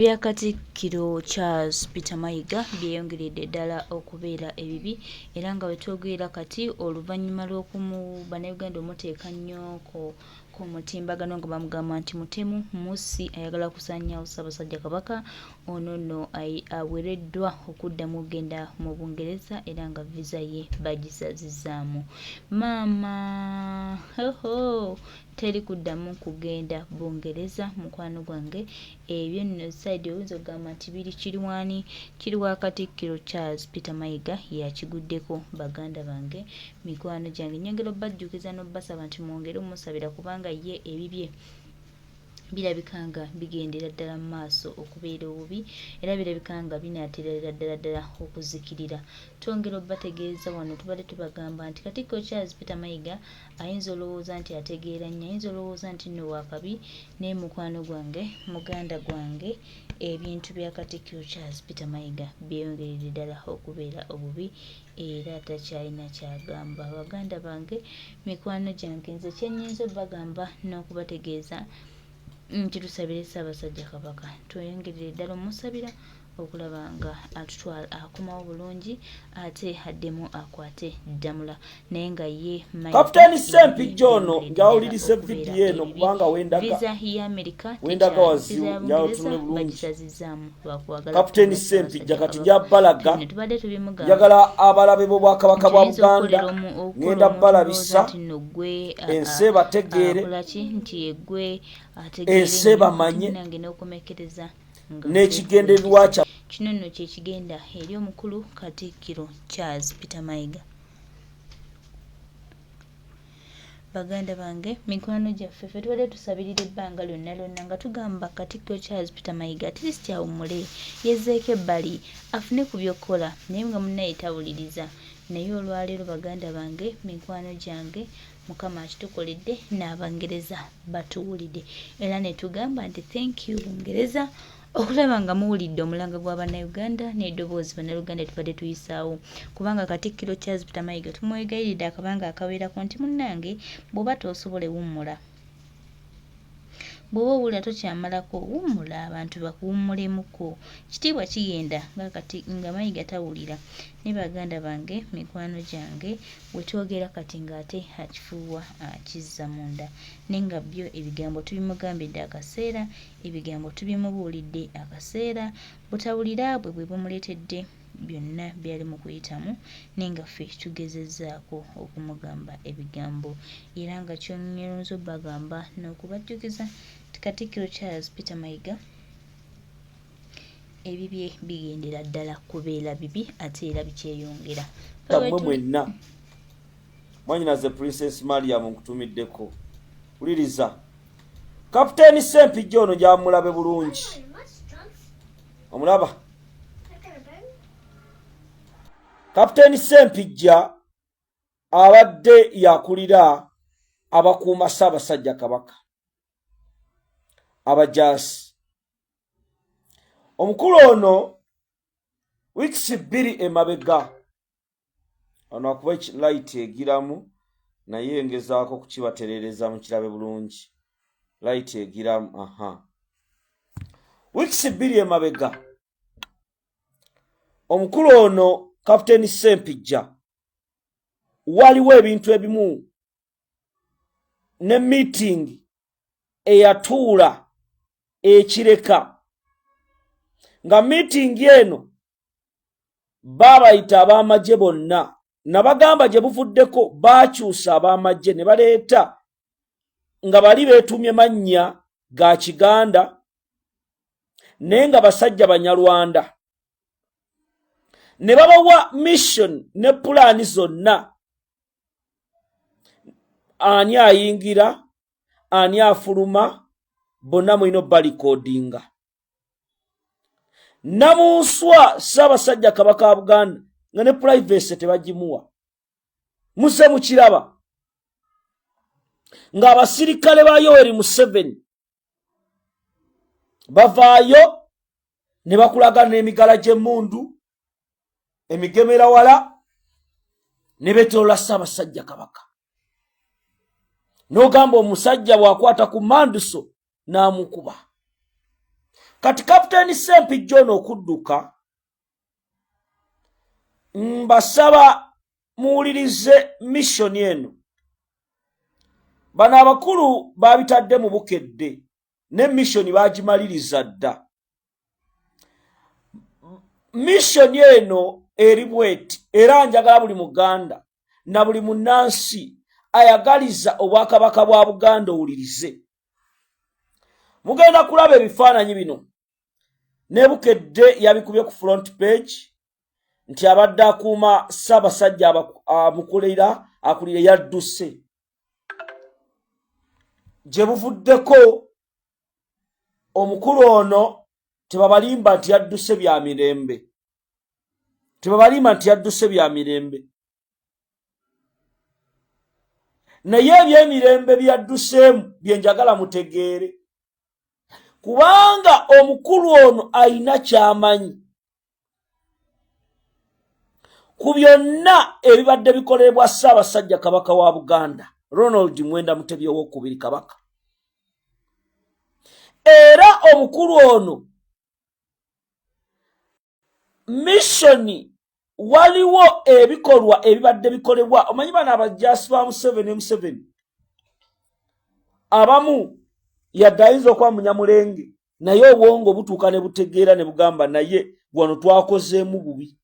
Bya Katikkiro Charles Peter Mayiga byeyongeredde ddala okubeera ebibi era nga wetwogera kati oluvannyuma lw'okumu bannayuganda omuteeka nnyo ku mutimbagano nga bamugamba nti mutemu musi ayagala kusaanyaawo Ssaabasajja Kabaka ono nno awereddwa okuddamu okugenda mu Bungereza era nga visa ye bagisazizaamu. Maama teri kuddamu kugenda Bungereza mukwano gwange ebyo nno side oyinza okugamba nti biri kirwani kiri wa Katikkiro Charles Peter Mayiga yakiguddeko baganda bange mikwano gyange nyongera obbajjukiza n'obbasaba nti mwongere omusabira kubanga ye ebibye birabika nga bigendera ddala mu maaso okubeera obubi era birabika nga binaaterera ddala okuzikirira. Twongera obbategeeza wano tubadde tubagamba nti Katikkiro Charles Peter Mayiga ayinza olowooza nti ategeera nnyo, ayinza olowooza nti nno wakabi naye mukwano gwange muganda gwange ebintu bya Katikkiro Charles Peter Mayiga byeyongeredde ddala okubeera obubi era takyalina kyagamba. Baganda bange mikwano gyange nze kyennyinza obbagamba n'okubategeeza nti tusabire Ssaabasajja Kabaka tweyongerere ddala omusabira okulaba nga atutwala akomawo bulungi ate addemu akwate ddamula naye nga ye Kapitaani Ssempijja ono njawuliriza vidiyo eno kubanga visa ya America wendaga wazibu njawutunule bulungi. bagisazizaamu lwakuwagala Kapitaani Ssempijja kati njabalaga njagala abalabe b'Obwakabaka bwa Buganda ngenda balabisa ensi bategeere ensi bamanye n'ekigendererwa kya kino nno kyekigenda eri omukulu Katikkiro Charles Peter Mayiga. Baganda bange mikwano gyaffe ffe tubadde tusabirira ebbanga lyonna nga tugamba Katikkiro Charles Peter Mayiga at least awummule yezzeeko ebbali afune ku by'okkola naye nga munnaye tawuliriza. Naye olwaleero baganda bange mikwano gyange Mukama akitukoledde n'Abangereza batuwulidde era ne tugamba nti thank you Bungereza okulaba nga muwulidde omulanga gw'Abannayuganda n'eddoboozi Bannayuganda tubadde tuyisaawo kubanga Katikkiro Charles Peter Mayiga tumwegayiridde akabanga akabeerako nti munnange bw'oba toosobole wummula bw'oba owulira tokyamalako wummula abantu bakuwummulemuko kitiibwa kigenda nga Mayiga tawulira. Ne baganda bange mikwano gyange wetwogera kati ng'ate akifuuwa akizza munda naye nga byo ebigambo tubimugambidde akaseera ebigambo tubimubuulidde akaseera butawulira bwe bumuleetedde byonna byali mu kuyitamu naye nga ffe tugezezzaako okumugamba ebigambo era nga kyonyinza obbagamba n'okubajjukiza Katikkiro Charles Peter Mayiga ebibye bigendera ddala kubeera bibi ate era bikyeyongera. Mmwe mwenna mwanyinaze Princess Mariam nkutumiddeko wuliriza Kapitaani Ssempijja ono gyamulabe bulungi omulaba Kapitaani Ssempijja abadde yakulira abakuuma Ssaabasajja Kabaka abajaasi. Omukulu ono wiikisi 2 emabega ono akuba light egiramu naye ngezaako kukibaterereza mu kirabe bulungi light egiramu wiikisi 2 emabega omukulu ono Kapitaani Ssempijja waliwo ebintu ebimu ne meeting eyatuula ekireka nga meeting eno babayita ab'amagye bonna nabagamba gye buvuddeko baakyusa ab'amagye ne baleeta nga bali beetumye mannya ga Kiganda naye nga basajja Banyarwanda ne babawa mission ne pulaani zonna ani ayingira ani afuluma bonna mulina balikodinga. Namunswa Ssaabasajja Kabaka wa Buganda nga ne privacy tebagimuwa. Muse mukiraba ng'abasirikale ba Yoweri Museveni bavaayo ne bakulaga n'emigala gy'emmundu emigemera wala ne beetolola Ssaabasajja Kabaka. N'ogamba omusajja bw'akwata ku manduso n'amukuba. kati Kapitaani Ssempijja ono okudduka mbasaba muwulirize mission eno. Bano abakulu babitadde mu bukedde ne mission bagimaliriza dda. Mission eno eri bweti era njagala buli Muganda na buli munnansi ayagaliza Obwakabaka bwa Buganda owulirize. Mugenda kulaba ebifaananyi bino ne bukedde yabikubye ku front page nti abadde akuuma Ssaabasajja akulira yadduse. Gye buvuddeko omukulu ono tebabalimba nti yadduse bya mirembe. Tebabalimba nti yadduse bya mirembe. Naye ebyemirembe byadduseemu bye njagala mutegeere. Kubanga omukulu ono ayina kyamanyi ku byonna ebibadde bikolebwa Ssaabasajja Kabaka wa Buganda Ronald Mwenda Mutebi II Kabaka. Era omukulu ono missioni waliwo ebikolwa ebibadde bikolebwa. Omanyi bano abajjaasi ba Museveni abamu yadde ayinza okuba munyamulenge naye obwongo butuuka ne butegeera ne bugamba naye wano twakozeemu bubi.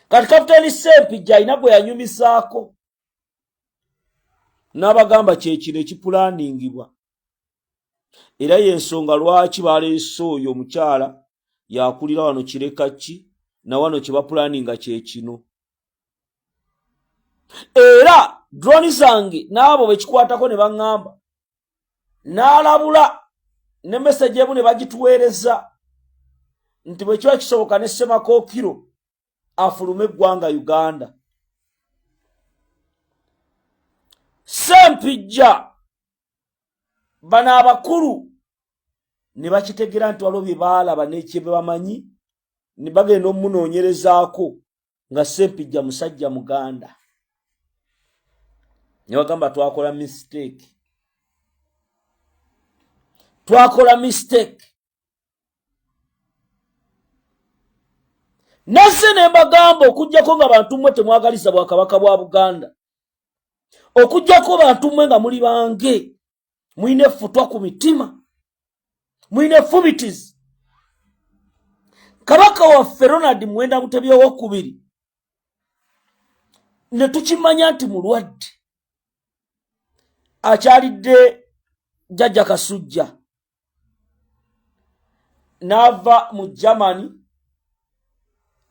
Kati Kapitaani Ssempijja alina gwe yanyumisaako n'abagamba kyekino ekipulaaningibwa. Era y'ensonga lwaki baleese oyo omukyala yakulira wano Kirekaki na wano kye bapulaaninga kyekino. Era drone zange n'abo bekikwatako ne baŋŋamba n'alabula ne message ebu ne bagituweereza nti bwe kiba kisoboka ne Ssemakookiro afulume eggwanga Uganda. Ssempijja bano abakulu ne bakitegera nti waliwo bye baalaba n'ekye bamanyi ne bagenda omunoonyerezaako nga Ssempijja musajja Muganda. Ne bagamba twakola mistake. Twakola mistake. Nasse ne mbagamba okuggyako nga bantu mmwe temwagaliza Bwakabaka bwa Buganda. Okuggyako bantu mmwe nga muli bange. Muyina effutwa ku mitima. Muyina effubitizi. Kabaka waffe Ronald Mwenda Mutebi II ne tukimanya nti mulwadde. Akyalidde Jjajja Kasujja. N'ava mu Germany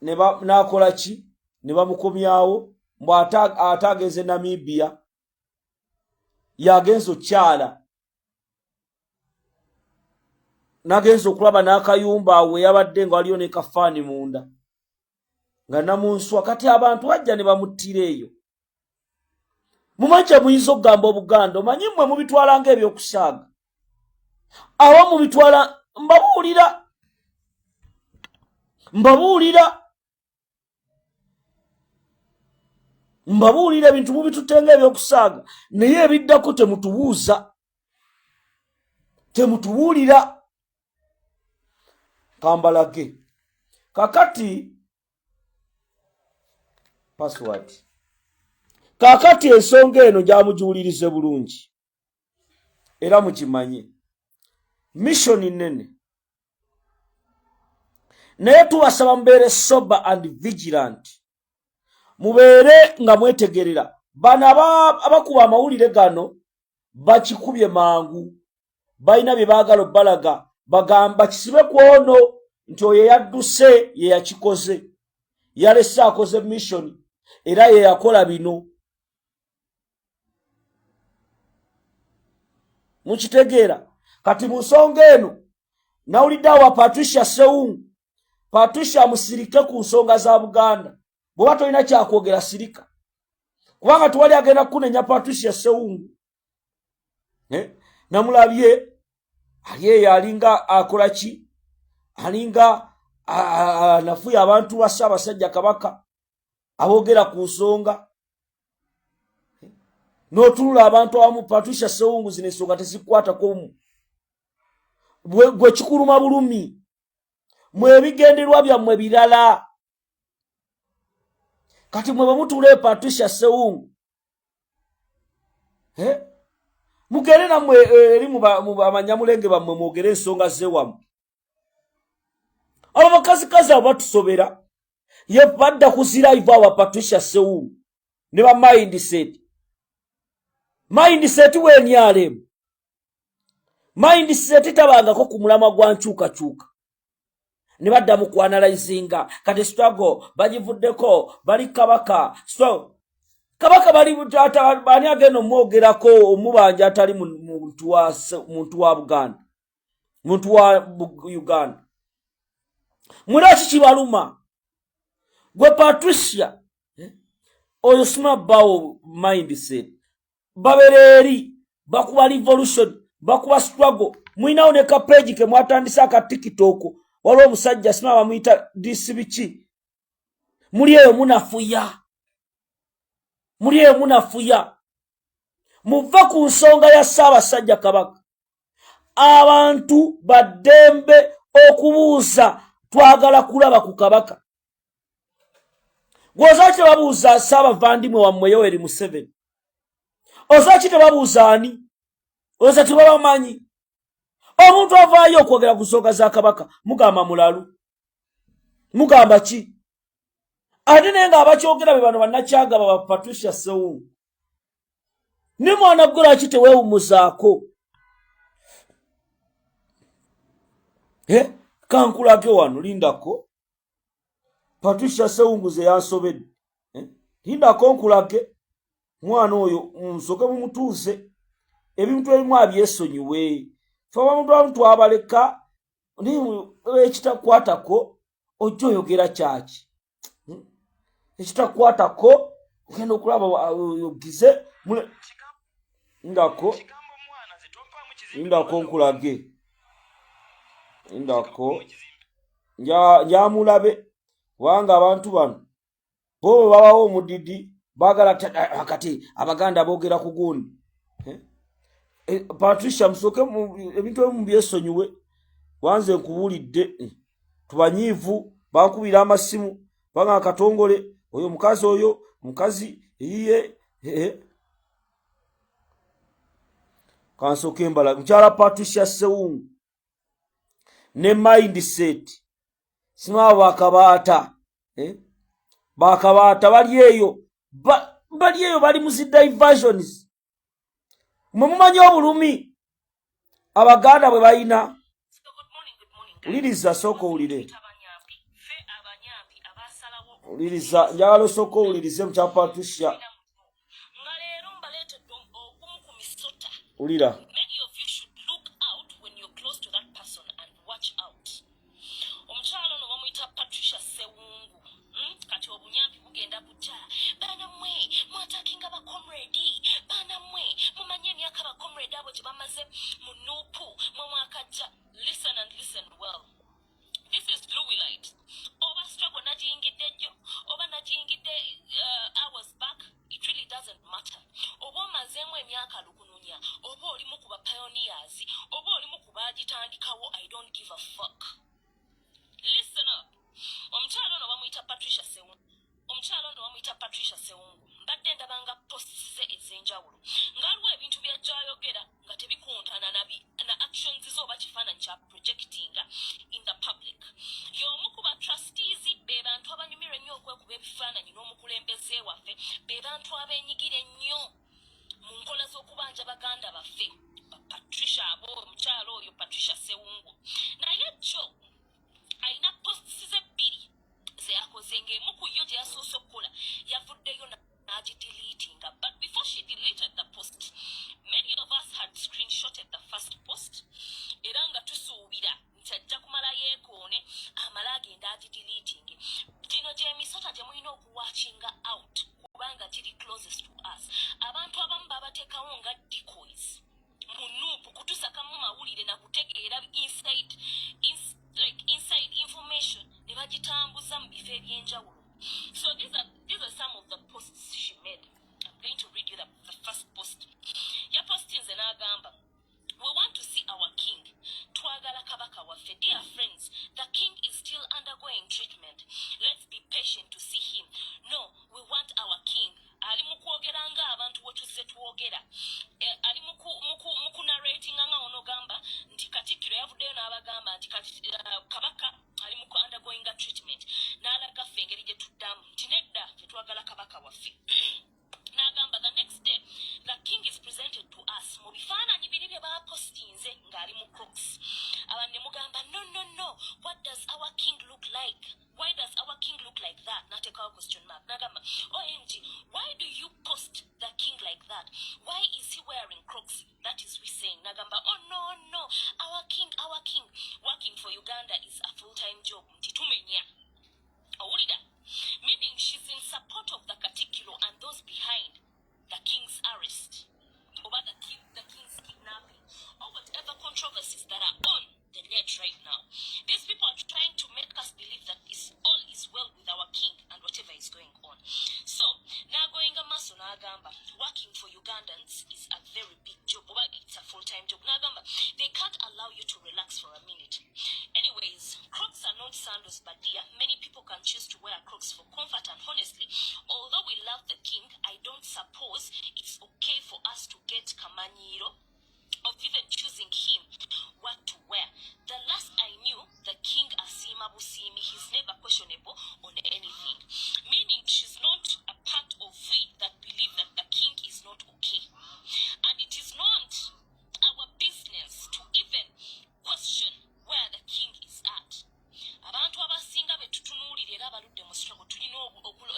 n'akola ki ne bamukomyawo mbu atageze Namibia yagenza okyala nagenza okulaba n'akayumba awo yabadde nga waliyo ne kafaani munda nga namunswa kati abantu bajja ne bamuttira eyo. Mumanyi muyinza okugamba Obuganda omanyi mmwe mubitwala ng'ebyokusaaga awo mubitwala mbabuulira ebintu mubitutenga ebyokusaaga naye ebiddako temutubuulira kambalage. Kakati password kakati ensonga eno gyamujuulirize bulungi era mukimanye mission nene naye tubasaba mubeere sober and vigilant. Mubeere nga mwetegerera bano abakuba amawulire gano bakikubye mangu balina bye baagala obbalaga bagamba kisibe ku ono nti oyo yadduse ye yakikoze yalese akoze mission era ye yakola bino. Mukitegeera kati mu nsonga eno nawulidde awo Patricia Sewungu. Patricia musirike ku nsonga za Buganda bw'oba tolina kyakwogera sirika kubanga tuwali agenda kunenya Patricia Sewungu. Namulabye ali eyo alinga akola ki alinga nafuye abantu ba Ssaabasajja Kabaka aboogera ku nsonga n'otunula abantu abamu Patricia Sewungu zino ensonga tezikwatako mu gwe kikuluma bulumi mwe bigenderwa byammwe birala kati mwe bamutule Patricia Sewungu mugere namwe eri mu bamanyamulenge bammwe mwogere ensonga zewamu abo bakazikazi abo batusobera ye badda kuziraiva wa Patricia Sewungu ne ba mindset wenyalemu mindset tabangako ku mulama gwa nkyukakyuka ne badda mu kuanalyzinga kati struggle bagivuddeko bali kabaka so kabaka bali butata bani ageno mwogerako omubanja atali muntu wa Buganda muntu wa Uganda murachi kibaluma gwe Patricia oyo sima bawo mindset babereri bakuba revolution bakuba struggle mwinawo ne ka page ke mwatandisa ka TikTok waliwo omusajja sima bamuyita disibichi muli eyo munafuya muva ku nsonga ya Ssaabasajja Kabaka abantu baddembe okubuuza twagala kulaba ku Kabaka gwoza tebabuuza Ssaabavandimwe wammwe Yoweri Museveni oza tebabuuza ani oza tebabamanyi omuntu avaayo okwogera ku nsonga za Kabaka mugamba mulalu mugamba ki ate naye nga abakyogera be bano bannakyaga baba Patricia Sewungu ne mwana ggola ki teweewumuzaako kankulage wano lindako Patricia Sewungu ze yansobedde lindako nkulage mwana oyo nsoke mumutuuse ebintu ebimu abyesonyiwe faba muntu abaleka ekitakwatako ojja oyogera kyaki ekitakwatako ogenda okulaba oyogize ndako nkulage ndako njamulabe wanga abantu bano bo babawo omudidi bagala kati Abaganda boogera ku gundi Patricia musoke ebintu ebimu byesonyiwe wanze nkubulidde tubanyiivu bankubira amasimu banga Katongole oyo mukazi iye kansoke mbala mchala Patricia Sewungu ne mindset sima bakabata bakabata bali eyo bali muzi diversions mumumanyi obulumi Abaganda bwe bayina uliriza soko ulire uliriza njagala soko ulirize mcha Patricia ulira Listen and listen well. This is Louis Light. Over struggle najingidde over najingidde hours back. It really doesn't matter. Oba mazemu emyaka lukununya. Oba olimu kuba pioneers. Oba olimu kuba agitandikawo. I don't give a fuck. Listen up. Omukyalo ono bamuyita Patricia Sewungu. Mbadde ndabanga posts ze ez'enjawulo. Ngaliwo ebintu by'ajjayogera nga tebikuntana na actions z'oba kifaananyi kya projecting in the public. Y'omu ku ba trustees be bantu abanyumirwa ennyo okwekuba ebifaananyi n'omukulembeze waffe be bantu abeenyigira ennyo mu nkola z'okubanja Baganda baffe. Patricia omukyalo oyo Patricia Sewungu. Naye jjo alina posts ze bbiri ze yakoze ng'emu ku yo gye yasoose okukola yavuddeyo deleting. But before she deleted the post, many of us had screenshotted the first post. Eranga tusuubira ntajja kumala yeekoone amala agenda deleting. Gino gyemisota gye mulina okuwatchinga out kubanga giri closest to us. Abantu abamu babateekawo nga decoys. Munuupu kutusakamu mawulire na kutegeera inside information ne bagitambuza mu bifo eby'enjawulo. So these are some of the posts she made. I'm going to read you the first post. Ya posting zenagamba. We want to see our king. Twagala The king is still undergoing treatment. Let's be patient to see him. No, we want our king. Ali mukwogera nga abantu wetuzze twogera. Ali muku narrating nga ono gamba nti Katikkiro yavuddeyo n'abagamba nti Kabaka ali muku undergoing a treatment. N'alaga ffe engeri gye tuddamu nti nedda tetwagala Kabaka waffe. N'agamba the next day the king is presented to us mu bifaananyi biri bye baapostinze ng'ali mu Crocs. Abantu ne mugamba no, what does our king look like? Why does our king look like that? Nateka question mark. Nagamba, OMG, why do you post the king like that? Why is he wearing Crocs? That is we saying. Nagamba, oh no, our king, working for Uganda is a full-time job. Mtitumenya. Awulida. Meaning she's in support of the Katikkiro and those behind the king's arrest. Over the king's kidnapping. Or whatever controversies that are on the net right now. These people are trying to make us believe that all is well with our king and whatever is going on. So, now going amaso n'agamba, working for Ugandans is a very big job. It's a full-time job. N'agamba, they can't allow you to relax for a minute. Anyways, Crocs are not sandals, but dear, many people can choose to wear Crocs for comfort, and honestly, although we love the king, I don't suppose it's okay for us to get Kamanyiro of even choosing him what to wear. The last I knew, the king Asima Busimi, he's never questionable on anything. Meaning she's not a part of we that believe that the king is not okay. And it is not our business to even question where the king is at. Abantu abasinga betutunuulira era abaludde mu struggle tulina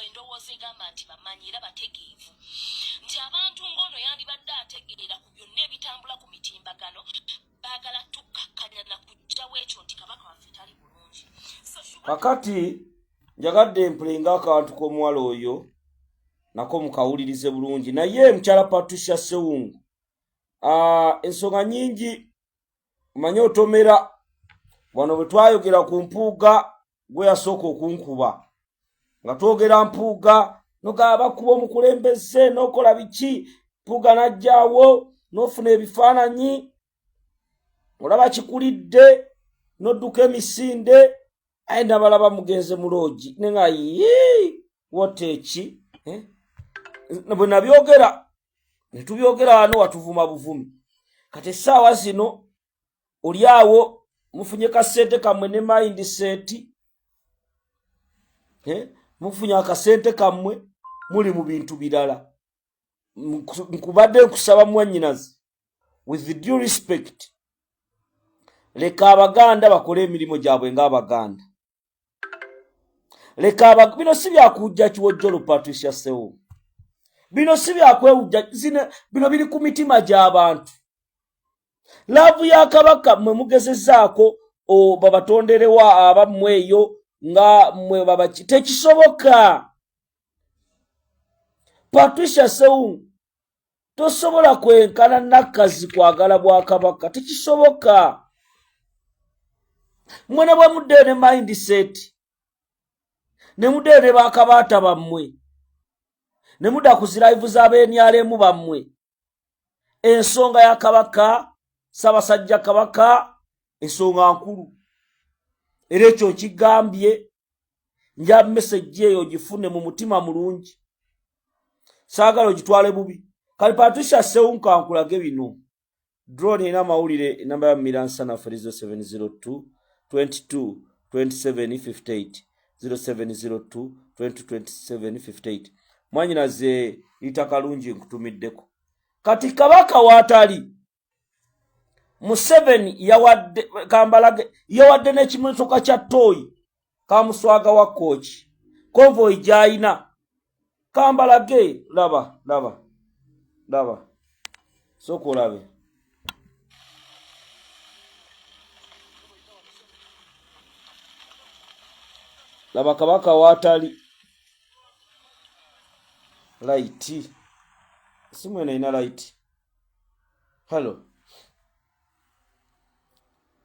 endowooza egamba nti bamanyi era bategeevu nti abantu ng'ono yandibadde ategeera ku byonna ebitambula ku mitimbagano baagala tukkakkanya na kujjawo ekyo nti Kabaka waffe tali bulungi. Kakati njagadde mpulenga akantu k'omuwala oyo nako mukawulirize bulungi naye mukyala Patricia Sewungu ensonga nyingi manye otomera wano bwe twayogera ku mpuuga gwe yasooka okunkuba nga twogera mpuuga nogaba kuba omukulembeze n'okola biki mpuuga najjaawo n'ofuna ebifaananyi olaba kikulidde n'odduka emisinde aye nabalaba mugenze muloogi nenga woteki bwe nabyogera ne tubyogera wano watuvuma buvumi kati essaawa zino oli awo mufunye kasente kamwe ne mindset mufunye akasente kamwe muli mu bintu birala nkubadde nkusaba mwannyinazi with due respect leka abaganda bakole emirimu gyabwe ng'abaganda leka bino si byakujja kiwojjolo Patricia Sewungu bino si byakwewujja bino biri ku mitima gy'abantu laavu ya Kabaka mwe mugezezzaako babatonderewa abammwe eyo nga mwe babaki tekisoboka. Patricia Sewungu tosobola kwenkana nakkazi kwagala bwa Kabaka tekisoboka. Mwene bwe mudde ne mindset ne mudde ne bakabaata bammwe ne mudda ku ziraivu z'abeenyalemu bammwe ensonga ya Kabaka Ssaabasajja Kabaka ensonga nkulu era ekyo kigambye nja message eyo gifune mu mutima mulungi saagala ogitwale bubi kali Patricia Sewungu kankulage bino drone ina mawulire namba ya Miransana Ferizo 702 22 27 58 0702 2027 58 mwanyinaze litakalungi nkutumiddeko kati Kabaka watali Museveni yawadde Kambalage yawadde n'ekimotoka kya toyi kamuswaga wa coach convoy jaina Kambalage laba sokolabe laba Kabaka watali light simwena ina light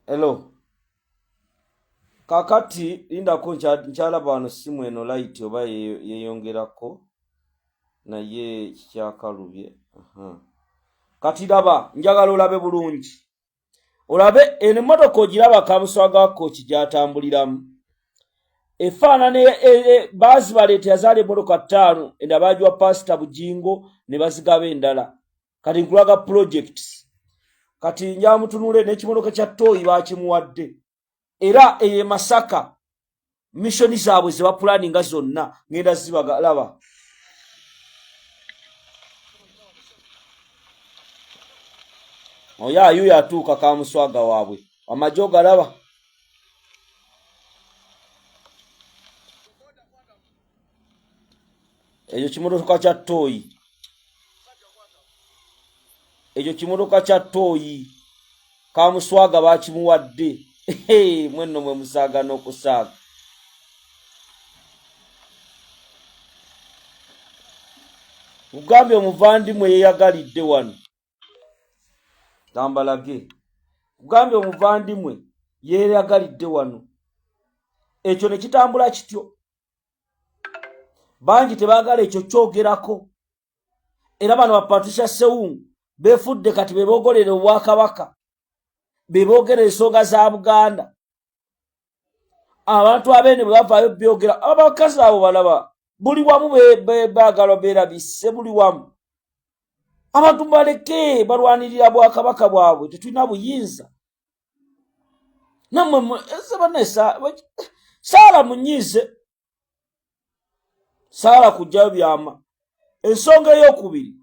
hello kakati lindako nchalaba wano simu eno light oba yeyongerako naye kyakalubye kati laba njagala olabe bulungi olabe eno emmotoka ogiraba Kamuswaga Kooki gyatambuliramu efaanana baazi baleeta yazaala emmotoka 5 endabagiwa Pasita Bujingo ne bazigaba endala kati nkulaga projects kati njamutunule n'ekimotoka kya Toyi baakimuwadde era eye Masaka missoni zaabwe ze bapulaninga zonna ngenda zibagalaba oyo yatuuka Kamuswaga waabwe amajjo galaba ekyo kimotoka kya Toyi ekyo kimotoka kya Toyi Kamuswaga baakimuwadde mwenno mwe musaaga n'okusaaga ugambye omuvandimwe yeyagalidde wano tambalage ugambye omuvandimwe yeyagalidde wano ekyo ne kitambula kityo bangi tebaagala ekyo kyogerako era bano ba Patricia Sewungu befudde kati beboogolera obwakabaka beboogera ensonga za Buganda abantu abeene bwe bavaayo byogera abakazi abo balaba buli wamu baagala beerabise buli wamu abantu baleke balwanirira bwakabaka bwabwe tetulina buyinza nammwe Saala munyiize Saala kujjayo byama ensonga ey'okubiri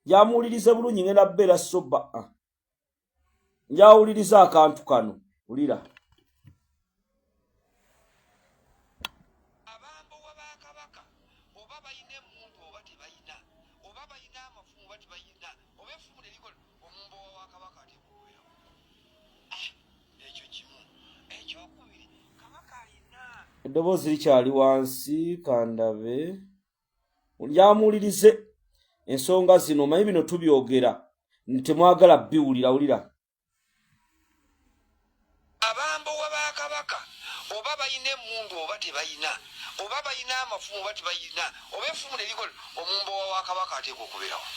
njamuwulirize bulungi ngenda bbeera soba njawuliriza akantu kano wulira abambo w'abakabaka oba bayina emmundu oba tebayina oba bayina amafumu oba tebayina oba effumu neriko omumbo w'abakabaka atekubulawo ekyo kimu ekyokubiri kabaka alina eddoboozi likyali wansi kandabe njamuwulirize ensonga zino omanyi bino tubyogera temwagala biwulira wulira abambo w'abakabaka oba bayina emmundu oba tebayina oba bayina amafumu oba tebayina oba effumu neriko omumbo w'abakabaka ateeka okubeerawo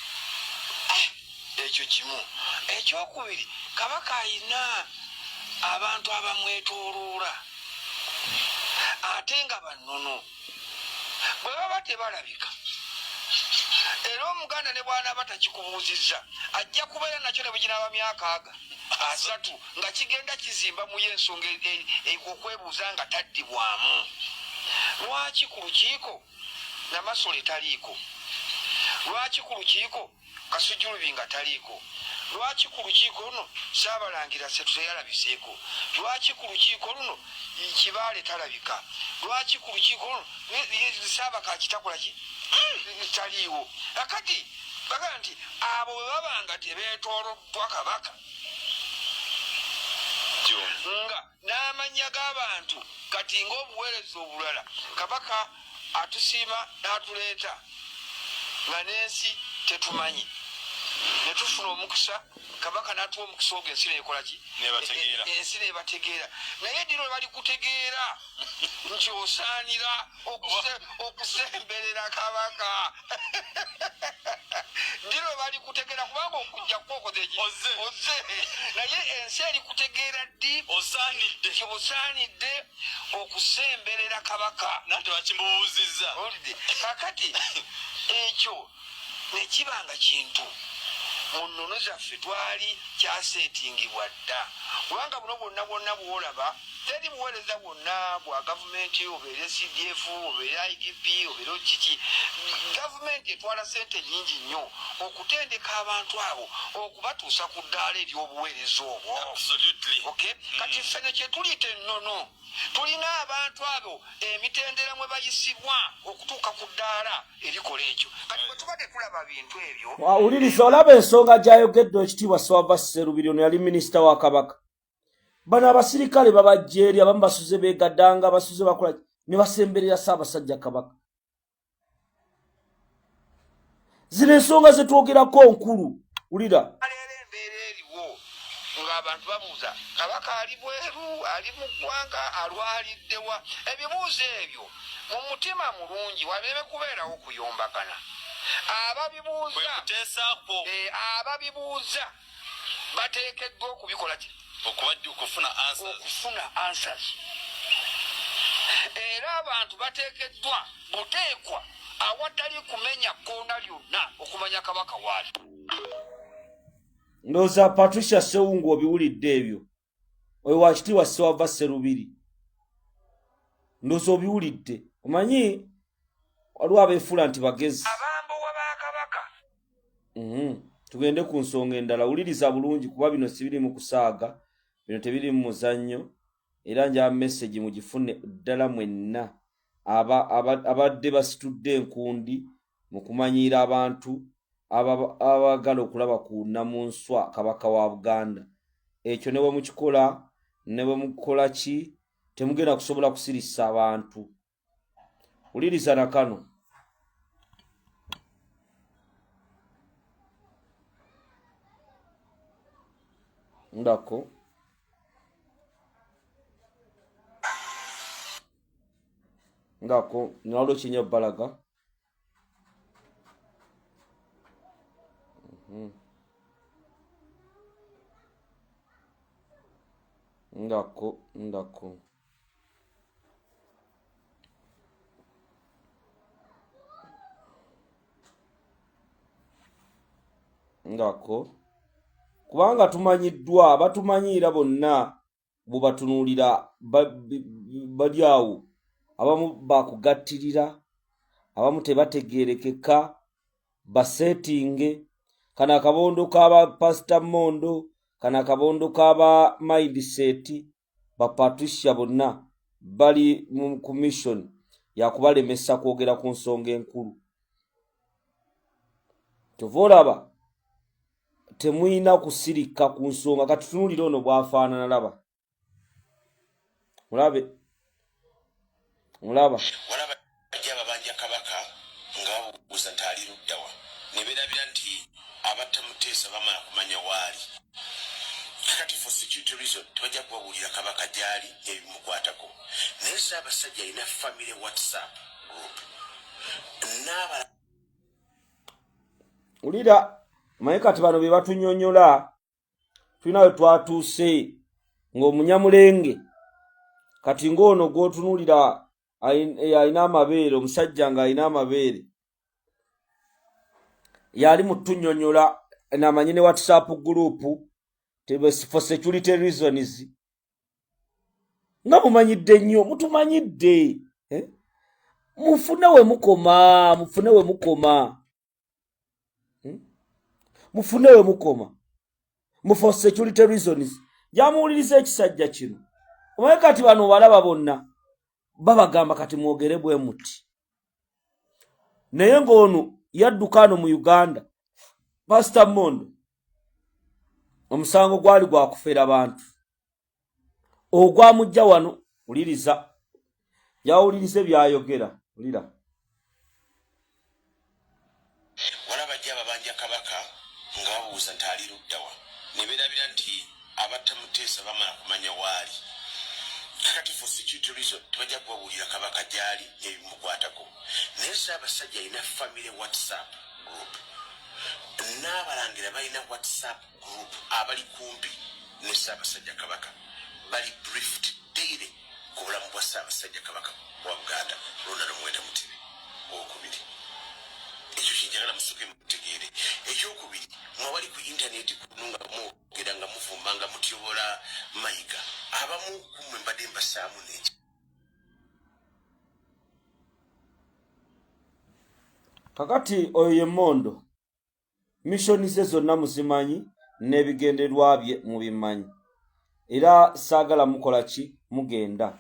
ekyo kimu ekyokubiri kabaka ayina abantu abamwetooloola ate nga bannono bwe baba tebalabika era omuganda ne bw'anaaba takikubuuzizza ajja kubeera nakyo ne bwe ginaaba myaka 3 nga kigenda kizimba mu ye ensonga okwebuuza nga taddibwamu lwaki ku lukiiko Namasole taliiko lwaki ku lukiiko Kasujjulubi nga taliiko lwaki ku lukiiko luno Ssaabalangira Ssetu teyalabiseeko lwaki ku lukiiko luno Kibaale talabika lwaki ku lukiiko luno Ssaabakaaki takolaki taliiwo akati baga nti abo bwe babanga tebeetooloddwa kabaka nga n'amannya g'abantu kati ng'obuweereza obulala kabaka atusiima n'atuleeta nga n'ensi tetumanyi ne tufuna omukisa kabaka n'atuwa omukisa ogwo ensi neekola ki ensi neebategeera naye dino bali kutegeera nti osaanira okusemberera kabaka dino bali kutegeera kubanga okujja kwokoze oze naye ensi eri kutegeera ddi nti osaanidde okusemberera kabaka bakimubuuzizza kakati ekyo nekibanga kintu mu nnono zaffe twali kyaseetingibwa dda kubanga buno bwonna bwolaba teri buweereza bwonna bwa gavumenti obeere CDF obeere IDP obeere kiki gavumenti etwala ssente nnyingi nnyo okutendeka abantu abo okubatuusa ku ddaala ery'obuweereza obwo okay kati ffene kye tuliita ennono tulina abantu abo emitendera mwe bayisibwa okutuuka ku ddaala erikola ekyo kati bwe tubadde tulaba bintu ebyo wawuliriza olaba ensonga gy'ayogedde ekitiibwa Swava Sserubiri ono yali minisita wa kabaka bano abasirikale babajja eri abamu basuze beegaddanga basuze bakola ne basemberera Ssaabasajja Kabaka zino ensonga ze twogerako nkulu wulira leero embeera eriwo ng'abantu babuuza kabaka ali bweru ali mu ggwanga alwaliddewa ebibuuzo ebyo mu mutima mulungi wabeebe kubeerawo okuyombagana ababibuuza bateekeddwa okubikola ki okufuna answers era abantu bateekeddwa buteekwa awatali kumenya koona lyonna okumanya kabaka waali. Ndowooza Patricia Sewungu obiwulidde ebyo. Oyo wakitiibwa Ssewava Sserubiri. Ndowooza obiwulidde. Omanyi waliwo abeefuula nti bagezi. Abambowa ba kabaka. Tugende ku nsonga endala. Wuliriza bulungi kuba bino si biri mu kusaaga, bino tebiri mu muzannyo, era njaba message mugifune ddala mwenna abadde basitudde enkundi mu kumanyiira abantu abagala okulaba ku Nnamunswa kabaka wa Buganda. Ekyo ne bwe mukikola, ne bwe mukola ki, temugenda kusobola kusirisa abantu. Wuliriza na kano. Ndako. Ndako, nalwo kinya balaga. Ndako. Ndako. Kubanga tumanyiddwa, batumanyiira bonna bubatunuulira bali awo. Abamu bakugattirira, abamu tebategeerekeka, basetinge, kana akabondo k'aba Pastor Mondo, kana akabondo k'aba Mindset, ba Patricia bonna bali mu commission ya kubalemesa kwogera ku nsonga enkulu. Tovolaba temuyina kusirika ku nsonga kati tunuulira ono bw'afaanana laba. Mulaba ajja babanja kabaka ng'abuuza nti ali luddawa ne beerabira nti abatta Muteesa bamala kumanya waali. Kati for security reason tebajja kubabuulira kabaka gy'ali ebimukwatako. Naye Ssaabasajja alina family WhatsApp group ulira maye kati bano be batunyonyola tulina we twatuuse ng'omunyamulenge kati ng'ono gw'otunuulira alina amabeere, omusajja ng'alina amabeere yali mutunyonyola namanyi ne WhatsApp group for security reasons nga mumanyidde nnyo, mutumanyidde mufune we mukoma for security reasons. Jamuwuliriza ekisajja kino omaye kati bano balaba bonna babagamba kati mwogere bwe muti, naye ng'ono yadduka ano mu Uganda Pastor Mondo omusango gwali gwa kufera bantu ogwamujja wano. Uliriza yawulirize byayogera. Ulira walabajja babanja kabaka ng'abuuza nti ali luddawa ne beerabira nti abatta Muteesa bamala kumanya waali. Kati for security reason tebajja kubabuulira kabaka gy'ali ebimukwatako. Naye Ssaabasajja alina family WhatsApp group. N'abalangira balina WhatsApp group abali kumpi ne Ssaabasajja kabaka bali briefed daily ku bulamu bwa Ssaabasajja kabaka wa Buganda Ronald Muwenda Mutebi. Okubiri ekyo kinjagala musoke mutegeere. Ekyokubiri mwabali ku intaneti kununga mwogera nga muvumba nga mutyobola mayiga abamu kumwe mbadde mbasaamu n'eki. Kakati oyo ye Mondo missioni ze zonna muzimanyi n'ebigenderwa bye mubimanyi era saagala mukola ki mugenda.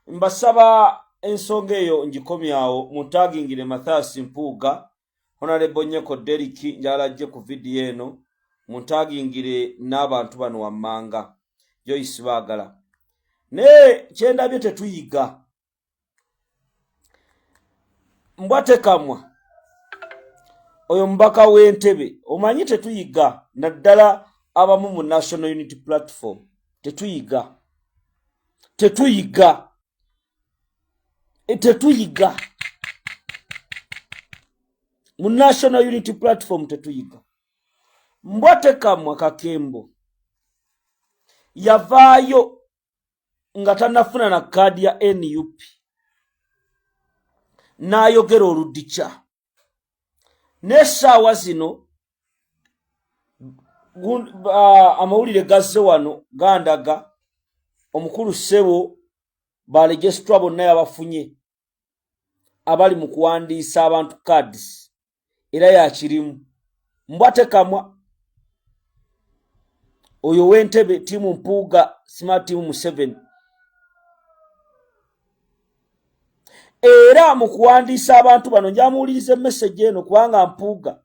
Mbasaba ensonga eyo ngikomyawo mutagingire Mathias Mpuuga, Honorable Nyeko Derrick njala ajje ku video eno mutagingire n'abantu bano wammanga Joyce baagala. Ne kyendabye tetuyiga mbwate kamwa oyo mbaka w'Entebbe omanyi tetuyiga naddala abamu mu National Unity Platform tetuyiga mu National Unity Platform tetuyiga. Mbwate kamwa kakembo yavaayo nga tannafuna na kaadi ya NUP n'ayogera oludikya. N'essaawa zino amawulire gazze wano gandaga omukulu ssebo balegesitwa bonna yabafunye abali mu kuwandiisa abantu cards era yakirimu. Mbwate kamwa oyo w'Entebbe tiimu Mpuuga Smart Team 7 era mu kuwandiisa abantu bano njamuwuliriza message eno kubanga Mpuuga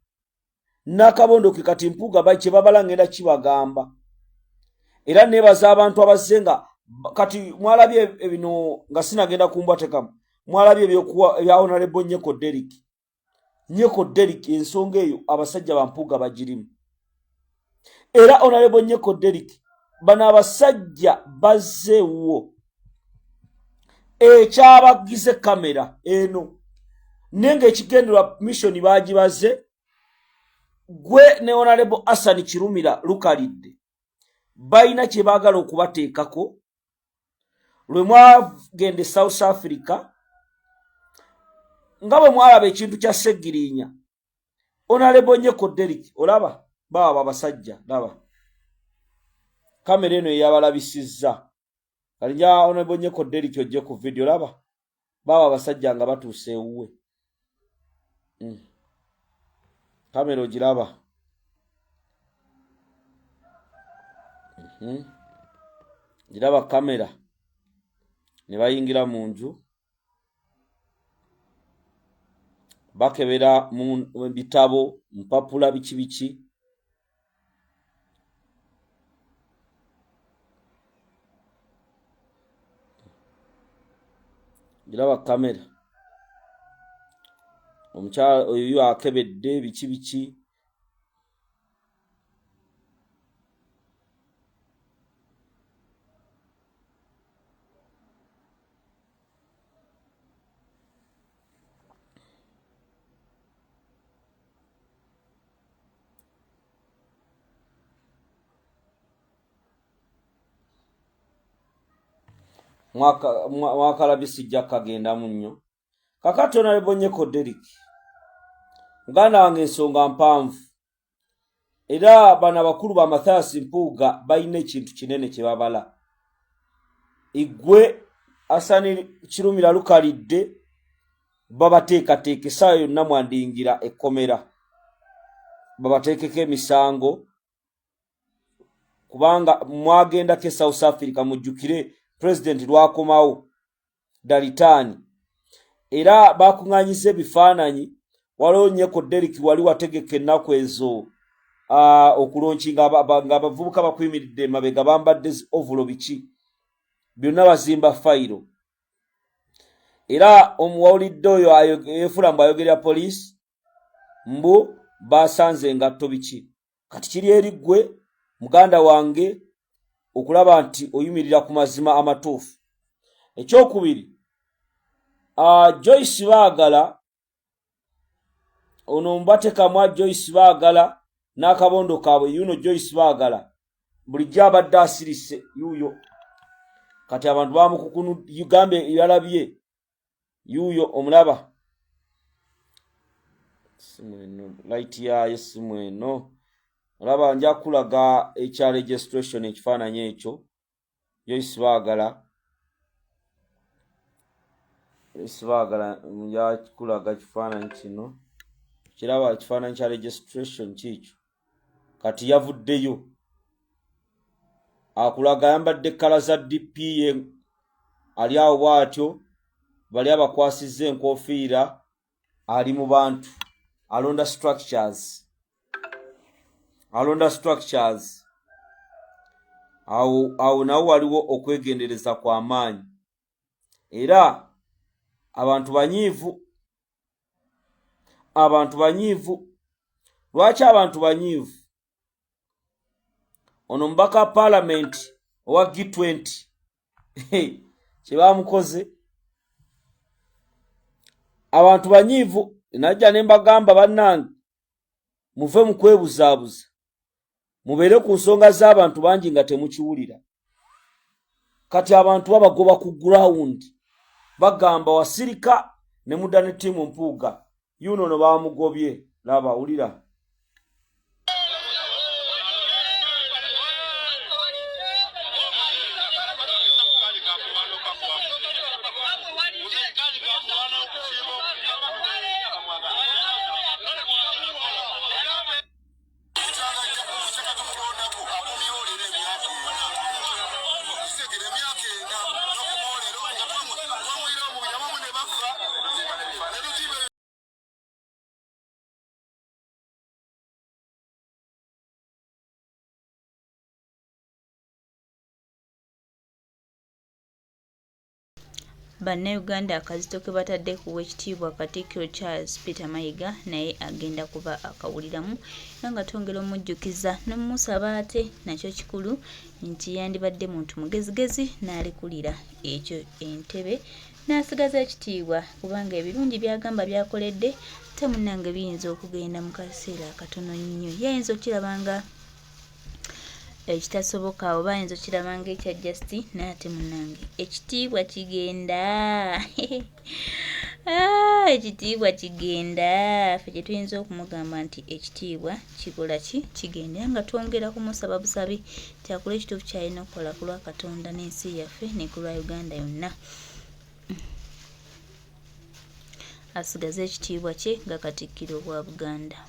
n'akabondo ke kati Mpuuga kye babalangenda kibagamba era nebaza abantu abazze nga kati mwalabye bino nga sinagenda kumbwate kamwa mwalabye ebya Honorable Nyeko Derrick ensonga eyo abasajja ba Mpuuga bagirimu. Era Honorable Nyeko Derrick bano abasajja bazzeewo ekyabagize kamera eno nenge ekigenderwa mission bagibaze gwe ne Honorable Hassan Kirumira lukalidde bayina kye baagala okubateekako lwe mwagende South Africa nga bwe mwalaba ekintu kya Segirinya. Honorable Nyeko Derrick olaba baba abasajja laba kamera eno yabalabisizza kalinja Honorable Nyeko Derrick ojje ku video laba baba abasajja nga batuuse ewuwe kamera ogiraba giraba kamera ne bayingira mu nju bakebera mu bitabo mpapula biki giraba kamera omukyala oyo akebedde biki mwakalabisijja kagenda munnyo kakati Honorable Nyeko Derrick muganda wange ensonga mpanvu era bano abakulu ba Mathias Mpuuga balina ekintu kinene kye babala. Igwe Hassan Kirumira lukalidde babateekateeka essaawa yonna mwandiyingira ekkomera babateekeko emisango kubanga mwagendako South Africa mujjukire President lwakomawo dalitani era bakuŋŋanyiza ebifaananyi waliwo Nyeko Derrick wali wategeka ennaku ezo okulonki nga abavubuka bakuyimiridde emabega bambadde ovulo biki byonna bazimba fayiro era omuwawulidde oyo Efulamu ayogerera poliisi mbu basanze engatto biki kati kiri eri ggwe muganda wange okulaba nti oyimirira ku mazima amatuufu. Ekyokubiri Joyce Baagala ono mbate kamwa Joyce Baagala n'akabondo kaabwe yuno Joyce Baagala bulijjo abadde asirise yuyo kati abantu bamukukunu Uganda yalabye yuyo omulaba simweno light ya simweno olaba nja kulaga HR registration ekifaananyi ekyo Joyce Baagala nja kulaga kifaananyi kino kiraba ekifaananyi kya registration kikyo kati yavuddeyo akulaga yambadde kkala za DPM ali awo bw'atyo bali abakwasizza enkofiira ali mu bantu alonda structures awo nawo waliwo okwegendereza kwa maanyi era abantu banyiivu lwaki abantu banyiivu ono mbaka parliament owa G20 kye bamukoze abantu banyiivu najja ne mbagamba bannange muve mu kwebuzaabuza mubeere ku nsonga z'abantu bangi nga temukiwulira kati abantu babagoba ku ground bagamba Wasirika ne mudda ne ttiimu Mpuuga yuno no bamugobye laba ulira Bannayuganda akazito ke batadde ku Oweekitiibwa Katikkiro Charles Peter Mayiga naye agenda kuba akawuliramu era nga tongera omujjukiza n'omusaba ate nakyo kikulu nti yandibadde muntu mugezigezi n'alekulira ekyo entebe n'asigaza ekitiibwa kubanga ebirungi byagamba byakoledde te munnange biyinza okugenda mu kaseera akatono nnyo yayinza okirabanga ekitasoboka oba ayinza okirabanga ekya Justin n'ate munnange ekitiibwa kigenda ekitiibwa kigenda ffe kye tuyinza okumugamba nti ekitiibwa kikola ki kigenda nga twongera kumusaba busabi tyakula ekituufu kyalina okukola ku lwa Katonda n'ensi yaffe ne ku lwa Uganda yonna asigaze ekitiibwa kye nga Katikkiro wa Buganda.